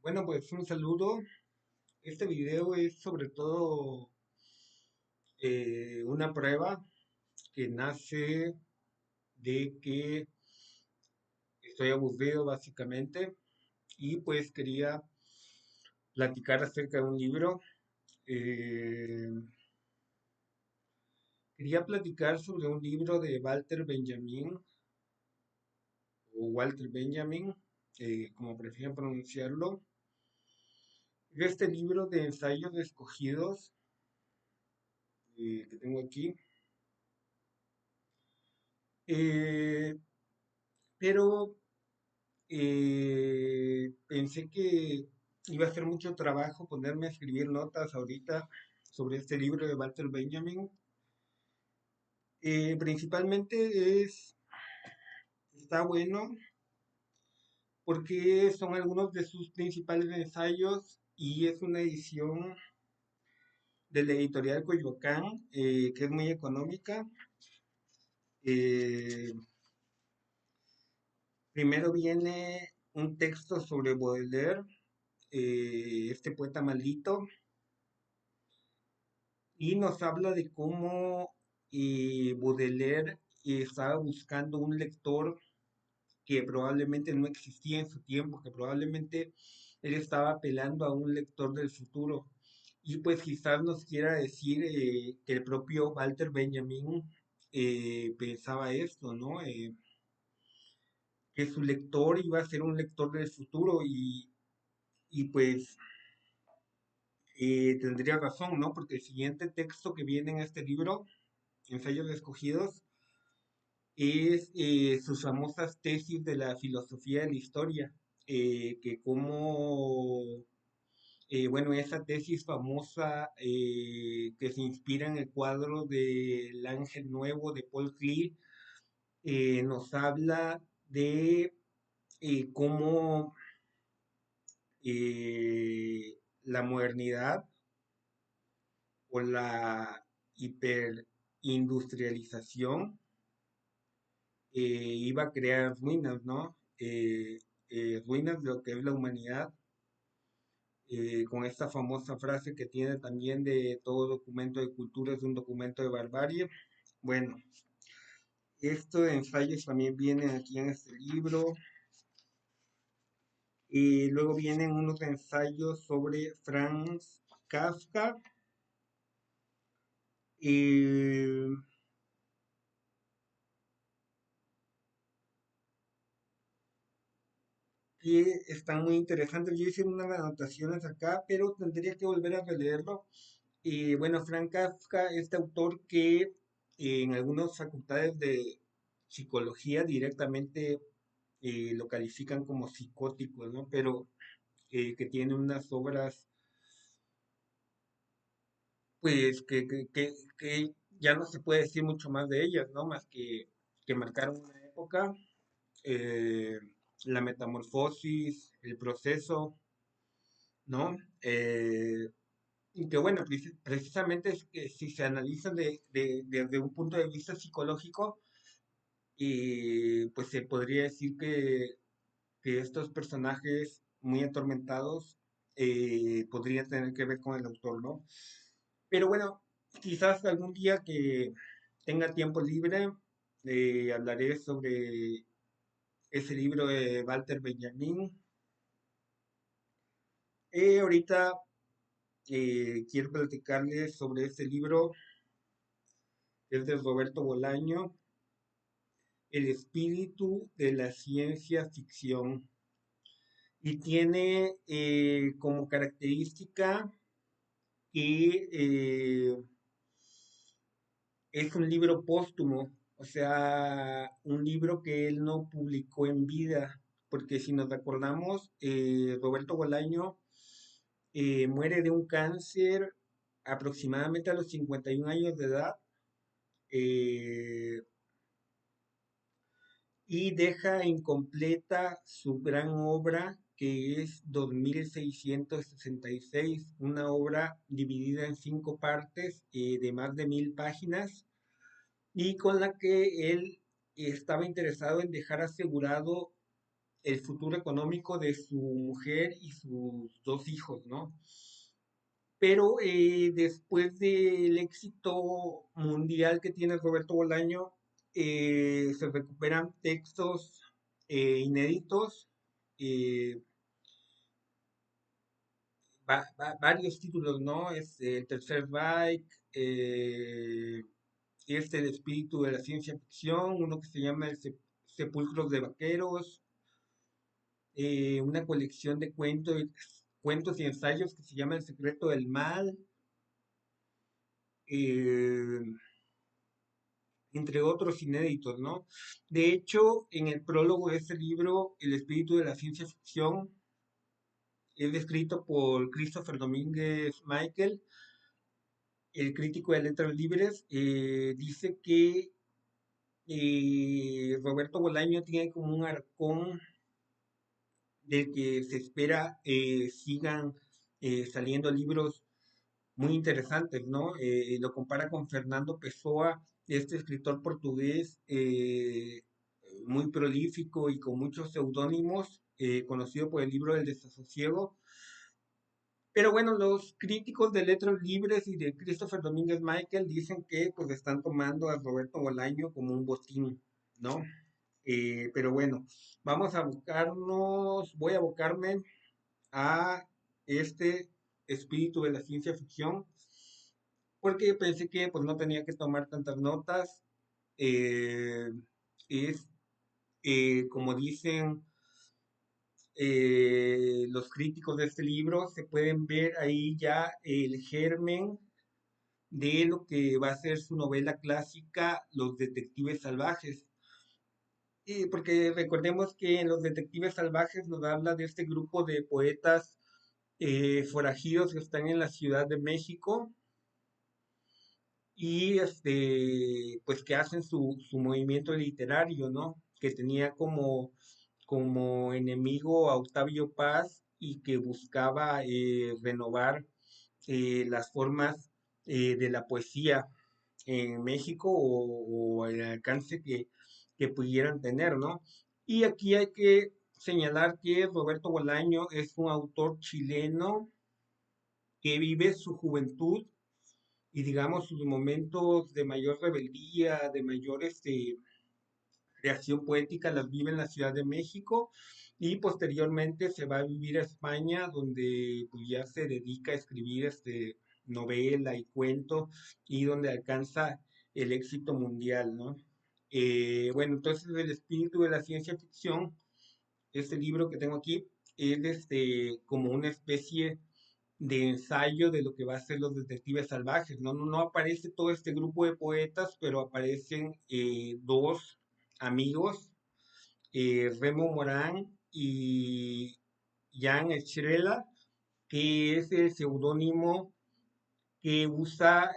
Bueno, pues un saludo. Este video es sobre todo una prueba que nace de que estoy aburrido básicamente y pues quería platicar acerca de un libro. Eh, Quería platicar sobre un libro de Walter Benjamin o Walter Benjamin, como prefieren pronunciarlo. Este libro de ensayos escogidos que tengo aquí. Eh, pero Pensé que iba a ser mucho trabajo ponerme a escribir notas ahorita sobre este libro de Walter Benjamin. Principalmente está bueno porque son algunos de sus principales ensayos y es una edición de la editorial Coyoacán, que es muy económica. Eh, Primero viene un texto sobre Baudelaire, este poeta maldito, y nos habla de cómo Baudelaire estaba buscando un lector que probablemente no existía en su tiempo, que probablemente él estaba apelando a un lector del futuro. Y pues quizás nos quiera decir que el propio Walter Benjamin pensaba esto, ¿no? Que su lector iba a ser un lector del futuro y pues tendría razón, ¿no? Porque el siguiente texto que viene en este libro, Ensayos Escogidos, es sus famosas tesis de la filosofía de la historia, que como, bueno, esa tesis famosa que se inspira en el cuadro del Ángel Nuevo de Paul Klee, nos habla de cómo la modernidad o la hiperindustrialización iba a crear ruinas, ¿no? Ruinas de lo que es la humanidad, con esta famosa frase que tiene también de todo documento de cultura es un documento de barbarie. Bueno, estos ensayos también vienen aquí en este libro. Y luego vienen unos ensayos sobre Franz Kafka. eh, que están muy interesantes. Yo hice unas anotaciones acá, pero tendría que volver a releerlo. Y bueno, Frank Kafka, este autor que en algunas facultades de psicología directamente lo califican como psicótico, ¿no? Pero que tiene unas obras, pues que ya no se puede decir mucho más de ellas, ¿no? Más que marcaron una época, eh, la metamorfosis, el proceso, ¿no? Y que bueno, precisamente es que si se analiza desde un punto de vista psicológico, pues se podría decir que estos personajes muy atormentados podrían tener que ver con el autor, ¿no? Pero bueno, quizás algún día que tenga tiempo libre, hablaré sobre ese libro de Walter Benjamin. Ahorita quiero platicarles sobre este libro, que es de Roberto Bolaño, El espíritu de la ciencia ficción. Y tiene como característica que es un libro póstumo, o sea, un libro que él no publicó en vida, porque si nos acordamos, Roberto Bolaño muere de un cáncer aproximadamente a los 51 años de edad, eh, y deja incompleta su gran obra que es 2666, una obra dividida en 5 partes de más de 1000 páginas y con la que él estaba interesado en dejar asegurado el futuro económico de su mujer y sus dos hijos, ¿no? Pero después del éxito mundial que tiene Roberto Bolaño, se recuperan textos inéditos, eh, varios títulos, ¿no? Es el Tercer Reich, eh, el espíritu de la ciencia ficción, uno que se llama Sepulcros de Vaqueros, una colección de cuentos y ensayos que se llama El secreto del mal, eh, entre otros inéditos, ¿no? De hecho, en el prólogo de este libro, El espíritu de la ciencia ficción, es descrito por Christopher Domínguez Michael, el crítico de letras libres, dice que Roberto Bolaño tiene como un arcón del que se espera sigan saliendo libros muy interesantes, ¿no? Lo compara con Fernando Pessoa, este escritor portugués muy prolífico y con muchos seudónimos, conocido por el libro del desasosiego. Pero bueno, los críticos de letras libres y de Christopher Domínguez Michael dicen que pues están tomando a Roberto Bolaño como un botín, ¿no? Pero bueno, voy a abocarme a este espíritu de la ciencia ficción, porque pensé que pues no tenía que tomar tantas notas. eh, es, como dicen los críticos de este libro, se pueden ver ahí ya el germen de lo que va a ser su novela clásica, Los Detectives Salvajes. Porque recordemos que en Los Detectives Salvajes nos habla de este grupo de poetas forajidos que están en la Ciudad de México y pues que hacen su movimiento literario, ¿no? Que tenía como enemigo a Octavio Paz y que buscaba renovar las formas de la poesía en México o el alcance que pudieran tener, ¿no? Y aquí hay que señalar que Roberto Bolaño es un autor chileno que vive su juventud y digamos sus momentos de mayor rebeldía, de mayor creación poética, las vive en la Ciudad de México y posteriormente se va a vivir a España, donde pues, ya se dedica a escribir novela y cuento y donde alcanza el éxito mundial, ¿no? Bueno, entonces el espíritu de la ciencia ficción, este libro que tengo aquí, es como una especie de ensayo de lo que va a ser los detectives salvajes, ¿no? No aparece todo este grupo de poetas, pero aparecen dos amigos, Remo Morán y Jan Estrella, que es el seudónimo que usa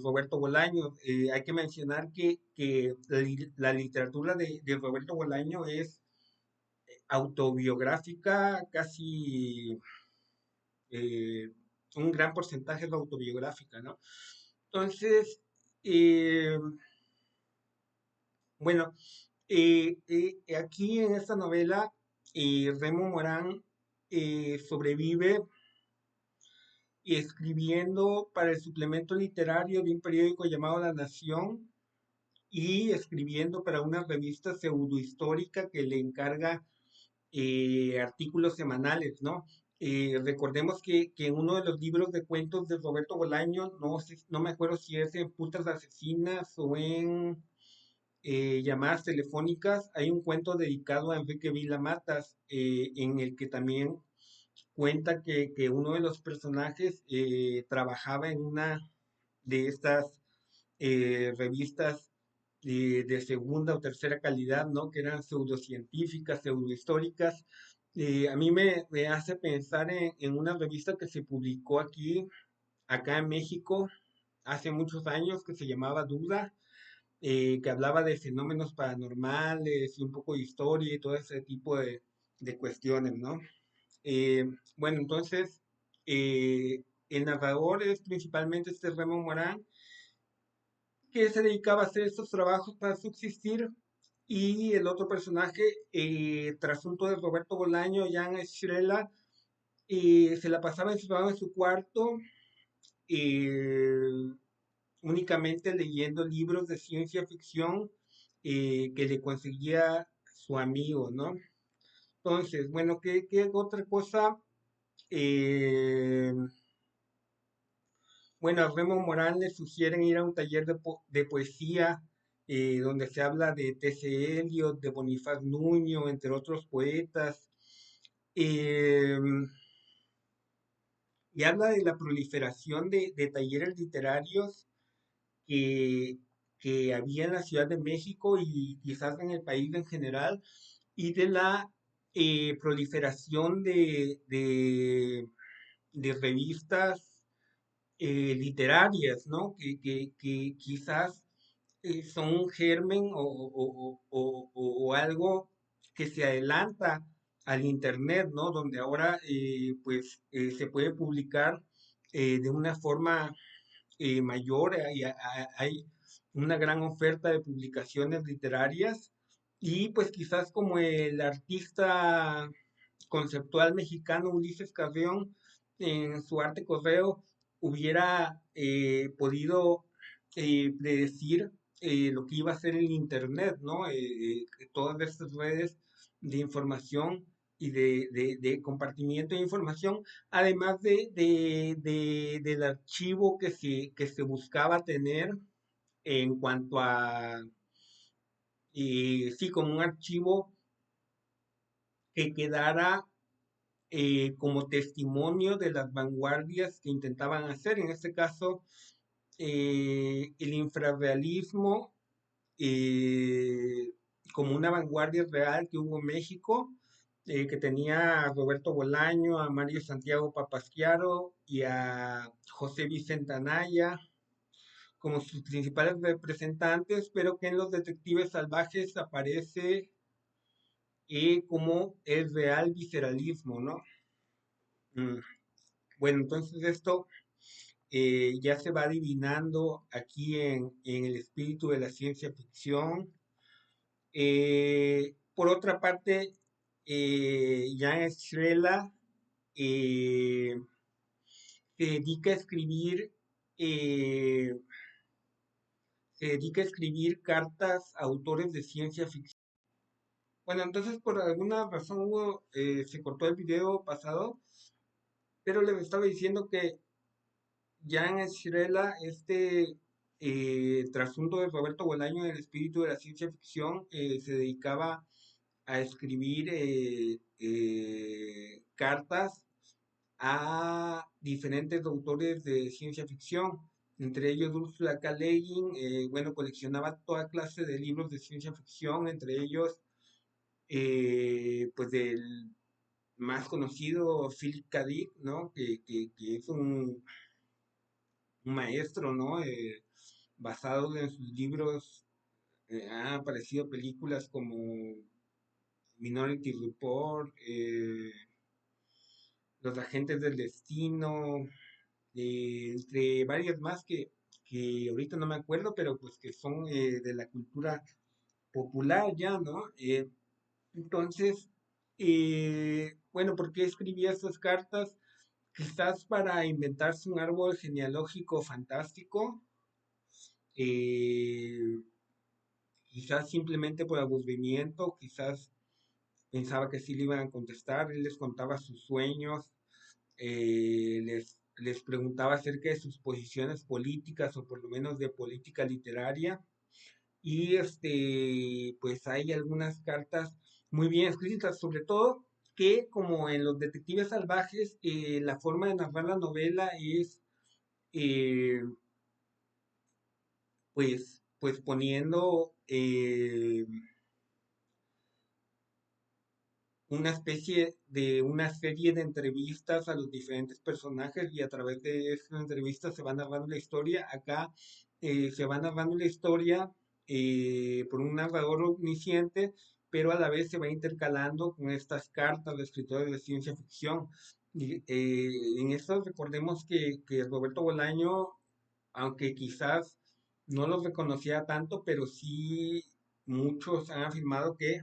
Roberto Bolaño. Hay que mencionar que la literatura de Roberto Bolaño es autobiográfica, casi eh, un gran porcentaje es autobiográfica, ¿no? Entonces, eh, bueno, aquí en esta novela, Remo Morán sobrevive escribiendo para el suplemento literario de un periódico llamado La Nación y escribiendo para una revista pseudohistórica que le encarga artículos semanales, ¿no? Recordemos que en uno de los libros de cuentos de Roberto Bolaño, no me acuerdo si es en Putas Asesinas o en Llamadas Telefónicas, hay un cuento dedicado a Enrique Vila Matas, en el que también cuenta que uno de los personajes trabajaba en una de estas revistas de segunda o tercera calidad, ¿no? Que eran pseudocientíficas, pseudohistóricas. A mí me hace pensar en una revista que se publicó acá en México, hace muchos años, que se llamaba Duda, que hablaba de fenómenos paranormales y un poco de historia y todo ese tipo de cuestiones, ¿no? Eh, bueno, entonces, el narrador es principalmente este Remo Morán, que se dedicaba a hacer estos trabajos para subsistir Y el otro personaje, trasunto de Roberto Bolaño, Jan Estrella, se la pasaba encerrado en su cuarto, eh, únicamente leyendo libros de ciencia ficción que le conseguía su amigo, ¿no? Entonces, bueno, ¿qué otra cosa? Eh, bueno, a Remo Morán le sugieren ir a un taller de poesía donde se habla de T.C. Eliot, de Bonifaz Nuño, entre otros poetas, eh, y habla de la proliferación de talleres literarios que, que había en la Ciudad de México y quizás en el país en general, y de la proliferación de revistas literarias, ¿no? Que quizás son un germen o algo que se adelanta al Internet, ¿no? Donde ahora pues se puede publicar de una forma mayor, hay una gran oferta de publicaciones literarias y pues quizás como el artista conceptual mexicano Ulises Carrión en su arte correo hubiera podido predecir lo que iba a ser el Internet, ¿no? Todas estas redes de información y de compartimiento de información, además del archivo que se buscaba tener en cuanto a, sí, como un archivo que quedara como testimonio de las vanguardias que intentaban hacer. En este caso, el infrarrealismo eh, como una vanguardia real que hubo en México, que tenía a Roberto Bolaño, a Mario Santiago Papasquiaro y a José Vicente Anaya como sus principales representantes, pero que en Los Detectives Salvajes aparece como el real visceralismo, ¿no? Mm, Bueno, entonces esto ya se va adivinando aquí en el espíritu de la ciencia ficción. Por otra parte, Jan Estrela eh, se dedica a escribir, eh, se dedica a escribir cartas a autores de ciencia ficción. Bueno, entonces por alguna razón Hugo se cortó el video pasado, pero le estaba diciendo que Jan Estrela, trasunto de Roberto Bolaño en el espíritu de la ciencia ficción, se dedicaba a escribir cartas a diferentes autores de ciencia ficción, entre ellos Ursula K. Le Guin, bueno, coleccionaba toda clase de libros de ciencia ficción, entre ellos, pues del más conocido Philip K. Dick, ¿no? Que es un maestro, ¿no? Basado en sus libros, han aparecido películas como Minority Report, Los Agentes del Destino, entre varias más que ahorita no me acuerdo, pero pues que son de la cultura popular ya, ¿no? Entonces, bueno, ¿por qué escribía esas cartas? Quizás para inventarse un árbol genealógico fantástico, eh, quizás simplemente por aburrimiento, quizás pensaba que sí le iban a contestar, él les contaba sus sueños, les preguntaba acerca de sus posiciones políticas o por lo menos de política literaria. Y pues hay algunas cartas muy bien escritas, sobre todo que como en Los Detectives Salvajes, la forma de narrar la novela es eh, pues poniendo una especie de una serie de entrevistas a los diferentes personajes y a través de esas entrevistas se va narrando la historia. Acá se va narrando la historia por un narrador omnisciente, pero a la vez se va intercalando con estas cartas de escritores de ciencia ficción. Y, en esto recordemos que Roberto Bolaño, aunque quizás no los reconocía tanto, pero sí muchos han afirmado que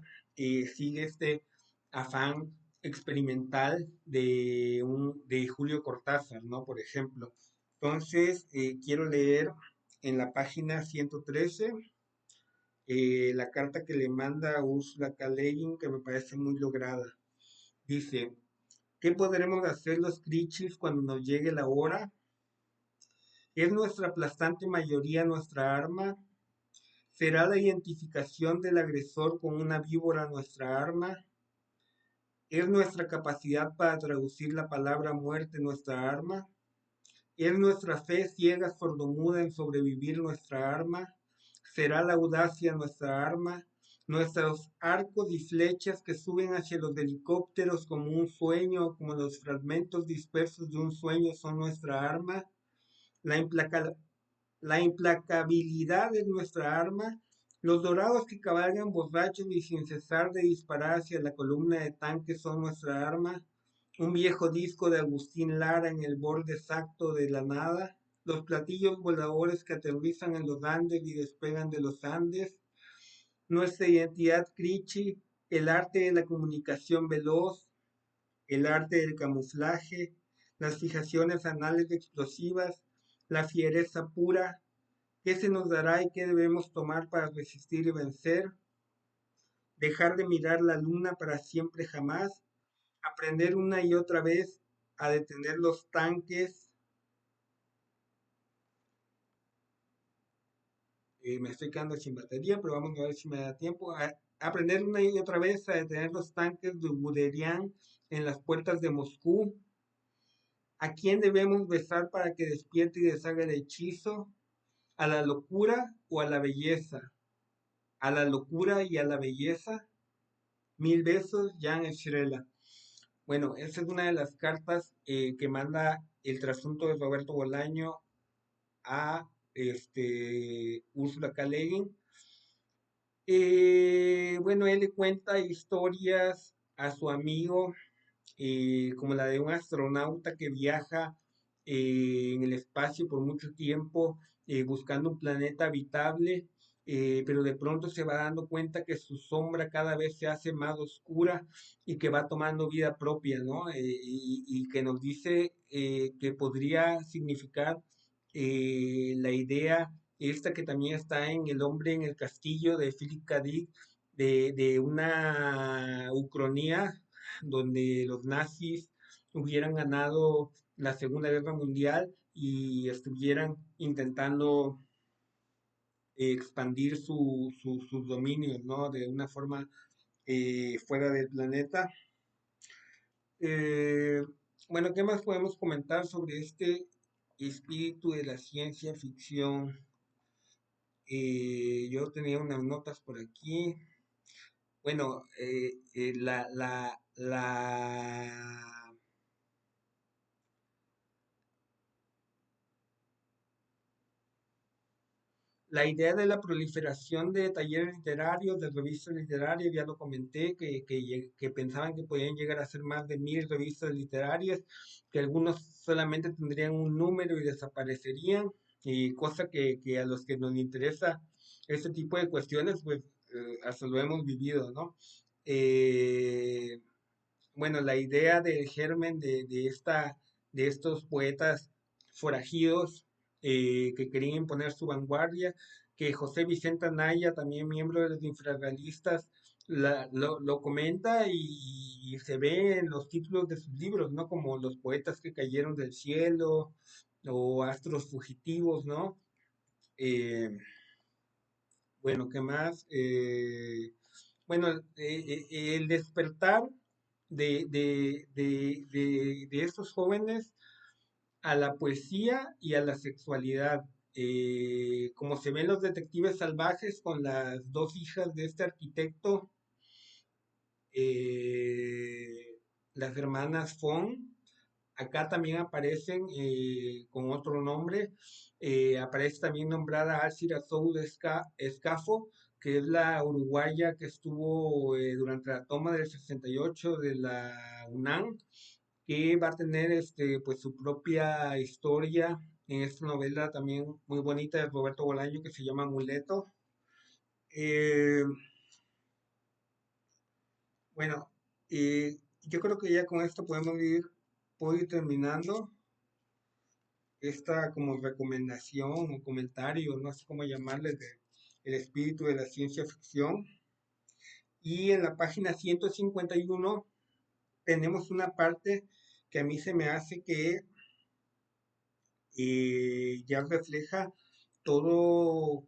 sigue este afán experimental de Julio Cortázar, ¿no? Por ejemplo. Entonces, quiero leer en la página 113 la carta que le manda a Ursula K. Le Guin, que me parece muy lograda. Dice, ¿qué podremos hacer los Crichis cuando nos llegue la hora? ¿Es nuestra aplastante mayoría nuestra arma? ¿Será la identificación del agresor con una víbora nuestra arma? ¿Es nuestra capacidad para traducir la palabra muerte nuestra arma? ¿Es nuestra fe ciega, sordomuda en sobrevivir nuestra arma? ¿Será la audacia nuestra arma? Nuestros arcos y flechas que suben hacia los helicópteros como un sueño, como los fragmentos dispersos de un sueño son nuestra arma. La, implaca- la implacabilidad es nuestra arma. Los dorados que cabalgan borrachos y sin cesar de disparar hacia la columna de tanques son nuestra arma. Un viejo disco de Agustín Lara en el borde exacto de la nada. Los platillos voladores que aterrizan en los Andes y despegan de los Andes. Nuestra identidad Crichi, el arte de la comunicación veloz, el arte del camuflaje, las fijaciones anales explosivas, la fiereza pura, ¿qué se nos dará y qué debemos tomar para resistir y vencer? Dejar de mirar la luna para siempre jamás, aprender una y otra vez a detener los tanques. Me estoy quedando sin batería, pero vamos a ver si me da tiempo. Aprender una y otra vez a detener los tanques de Guderian en las puertas de Moscú. ¿A quién debemos besar para que despierte y deshaga el hechizo? ¿A la locura o a la belleza? ¿A la locura y a la belleza? Mil besos, Jan Estrella. Bueno, esa es una de las cartas que manda el trasunto de Roberto Bolaño a Úrsula K. Le Guin. Bueno, él le cuenta historias a su amigo, como la de un astronauta que viaja en el espacio por mucho tiempo buscando un planeta habitable, pero de pronto se va dando cuenta que su sombra cada vez se hace más oscura y que va tomando vida propia, ¿no? Y que nos dice que podría significar la idea esta que también está en El hombre en el castillo de Philip K. Dick, de una ucronía donde los nazis hubieran ganado la Segunda Guerra Mundial y estuvieran intentando expandir sus dominios, ¿no? De una forma fuera del planeta. Eh, bueno, ¿qué más podemos comentar sobre este espíritu de la ciencia ficción? Yo tenía unas notas por aquí. Bueno, la idea de la proliferación de talleres literarios, de revistas literarias, ya lo comenté, que pensaban que podían llegar a ser más de 1000 revistas literarias, que algunos solamente tendrían un número y desaparecerían, y cosa que a los que nos interesa este tipo de cuestiones, pues hasta lo hemos vivido, ¿no? Eh, bueno, la idea del germen de estos poetas forajidos que querían imponer su vanguardia, que José Vicente Anaya, también miembro de los infrarrealistas, lo comenta y se ve en los títulos de sus libros, ¿no? Como Los poetas que cayeron del cielo o Astros fugitivos, ¿no? Eh, bueno, ¿qué más? Bueno, el despertar de estos jóvenes a la poesía y a la sexualidad. Como se ven los detectives salvajes con las dos hijas de este arquitecto, las hermanas Fong, acá también aparecen con otro nombre. Aparece también nombrada Alcira Soud Escafo, que es la uruguaya que estuvo durante la toma del 68 de la UNAM, que va a tener pues su propia historia en esta novela también muy bonita de Roberto Bolaño que se llama Amuleto. Eh, bueno, yo creo que ya con esto puedo ir terminando esta como recomendación o comentario, no sé cómo llamarle, de el espíritu de la ciencia ficción. Y en la página 151 tenemos una parte que a mí se me hace que ya refleja todo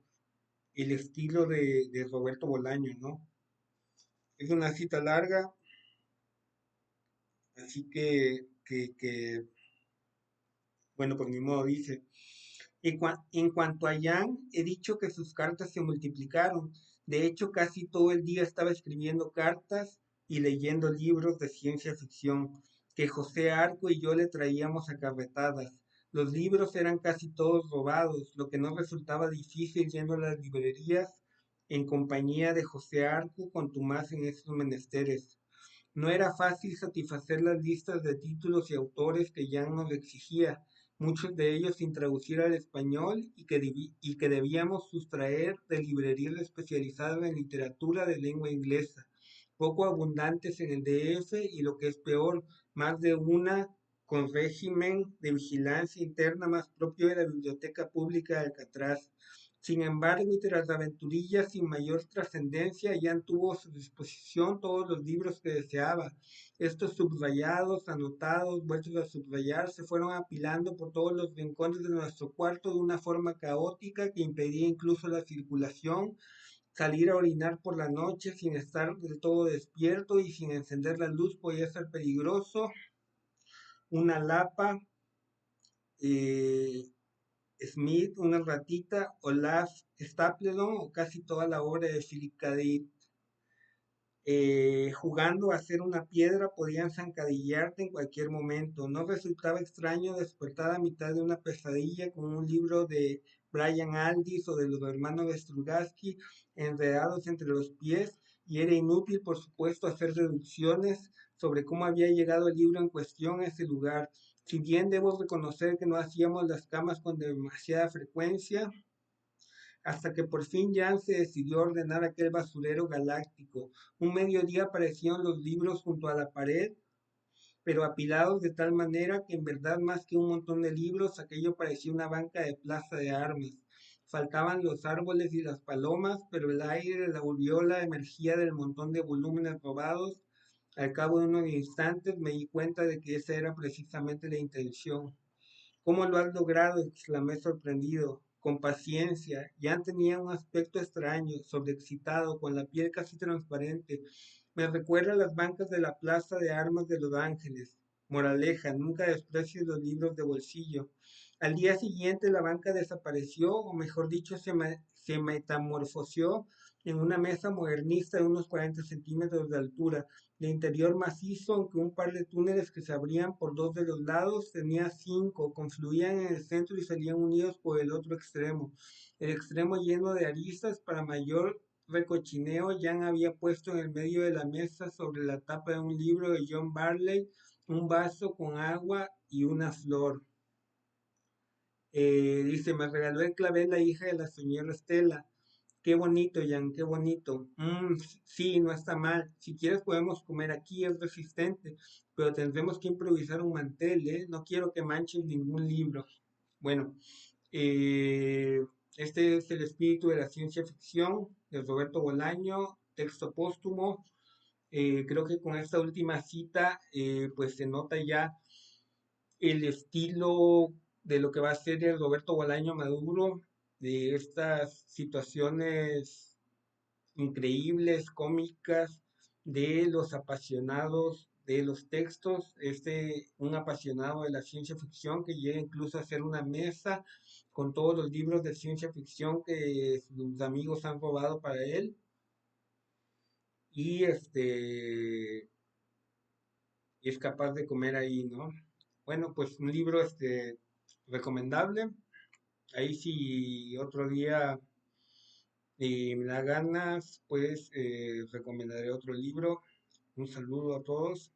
el estilo de Roberto Bolaño, ¿no? Es una cita larga, así bueno, por mi modo dice, en cuanto a Yang, he dicho que sus cartas se multiplicaron. De hecho, casi todo el día estaba escribiendo cartas y leyendo libros de ciencia ficción que José Arco y yo le traíamos a carretadas. Los libros eran casi todos robados, lo que no resultaba difícil yendo a las librerías en compañía de José Arco, contumaz en estos menesteres. No era fácil satisfacer las listas de títulos y autores que Yang nos exigía, muchos de ellos sin traducir al español y que debíamos sustraer de librerías especializadas en literatura de lengua inglesa, poco abundantes en el DF y lo que es peor, más de una con régimen de vigilancia interna más propio de la Biblioteca Pública de Alcatraz. Sin embargo, y tras aventurillas sin mayor trascendencia, Jan tuvo a su disposición todos los libros que deseaba. Estos subrayados, anotados, vueltos a subrayar, se fueron apilando por todos los rincones de nuestro cuarto de una forma caótica que impedía incluso la circulación. Salir a orinar por la noche sin estar del todo despierto y sin encender la luz podía ser peligroso. Una lapa, eh, Smith, una ratita, Olaf Stapledon o casi toda la obra de Philip K. Dick. Jugando a hacer una piedra podían zancadillarte en cualquier momento. No resultaba extraño despertar a mitad de una pesadilla con un libro de Brian Aldiss o de los hermanos Strugatsky enredados entre los pies, y era inútil, por supuesto, hacer deducciones sobre cómo había llegado el libro en cuestión a ese lugar. Si bien debo reconocer que no hacíamos las camas con demasiada frecuencia, hasta que por fin Jan se decidió a ordenar aquel basurero galáctico. Un mediodía aparecieron los libros junto a la pared, pero apilados de tal manera que en verdad más que un montón de libros, aquello parecía una banca de plaza de armas. Faltaban los árboles y las palomas, pero el aire, la aureola emergía del montón de volúmenes robados. Al cabo de unos instantes me di cuenta de que esa era precisamente la intención. ¿Cómo lo has logrado?, exclamé sorprendido. Con paciencia. Jan tenía un aspecto extraño, sobreexcitado, con la piel casi transparente. Me recuerda a las bancas de la Plaza de Armas de Los Ángeles. Moraleja, nunca desprecies los libros de bolsillo. Al día siguiente la banca desapareció, o mejor dicho, se metamorfoseó en una mesa modernista de unos 40 centímetros de altura, de interior macizo, aunque un par de túneles que se abrían por dos de los lados, tenía cinco, confluían en el centro y salían unidos por el otro extremo. El extremo lleno de aristas para mayor recochineo. Jan había puesto en el medio de la mesa, sobre la tapa de un libro de John Barley, un vaso con agua y una flor. Dice, me regaló el clavel la hija de la señora Estela. Qué bonito, Jan, qué bonito. Sí, no está mal. Si quieres podemos comer aquí, es resistente, pero tendremos que improvisar un mantel, ¿eh? No quiero que manchen ningún libro. Bueno, eh, este es El espíritu de la ciencia ficción de Roberto Bolaño, texto póstumo. Creo que con esta última cita, pues se nota ya el estilo de lo que va a ser el Roberto Bolaño Maduro, de estas situaciones increíbles, cómicas, de los apasionados de los textos, un apasionado de la ciencia ficción que llega incluso a hacer una mesa con todos los libros de ciencia ficción que sus amigos han robado para él. Y y es capaz de comer ahí, ¿no? Bueno, pues un libro recomendable. Ahí si otro día me da ganas, pues recomendaré otro libro. Un saludo a todos.